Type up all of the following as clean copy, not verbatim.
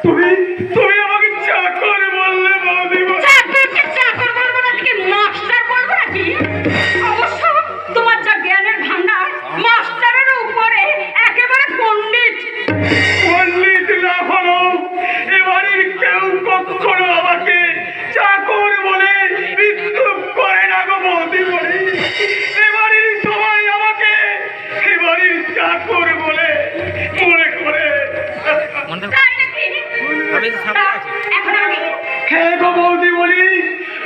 তুমি তুমি আমাকে চাকর বললে বৌদি। চাকরকে চাকর বলবো না কি মাস্টার বলবো নাকি? অবশ্য তোমার যা জ্ঞানের ভান্ডার, মাস্টারের উপরে একেবারে পণ্ডিত। পণ্ডিত না হলো এবারের কেউ কখনো আমাকে চাকর বলে বিদ্রুপ করে না গো বৌদি বলি। এবারের সবাই আমাকে এবারের চাকর বলে মনে করে। তাই নাকি? তা এখন আমি হ্যাঁ গো বৌদি বলি।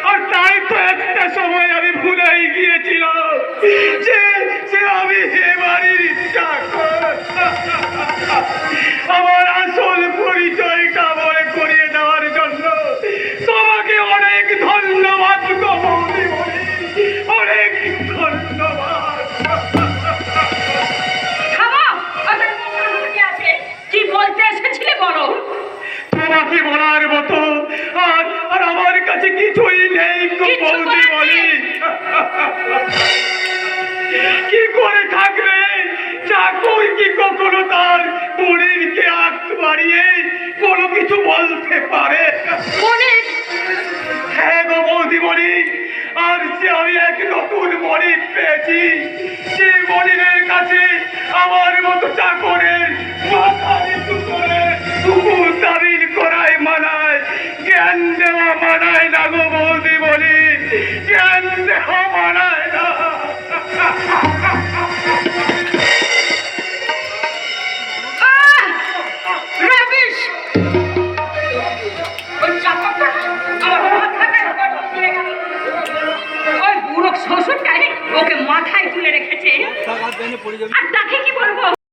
আর তাই তো একটা সময় আমি ভুলেই গিয়েছিলাম যে যে আমি এবারের চাকর। আমার আসল পরিচয়টা মনে করিয়ে দেওয়ার জন্য তোমাকে অনেক ধন্যবাদ গো বৌদি বলি, অনেক ধন্যবাদ। থামো, ওদের মুখে আছে। কি বলতে এসেছিলে বলো? তোমাকে বলার মতো আর আর আমার কাছে কিছুই নেই গো কিছু বৌদি করার বলি। নেই? কি করে থাকবে? চাকর কি কখনো তার শরীরকে আগ বাড়িয়ে কোনো কিছু বলতে পারে? মনে হ্যাঁ গো বৌদি বলি। আর যে আমি এক নতুন মনির পেয়েছি, যে মনিরের কাছে আমার মতো চাকরের মাথা নিচু করে টুকুর দাবির করাই মানায়, জ্ঞান দেওয়া মানায় না গো বৌদি বলি, জ্ঞান দেওয়া মানায় না। রাবিশ! ওই চাকরটা আমার মাথাটার উপর তুলে গেল। ওই বুড়ো শ্বশুরটাই ওকে মাথায় তুলে রেখেছে। আর তাকে কি বলবো?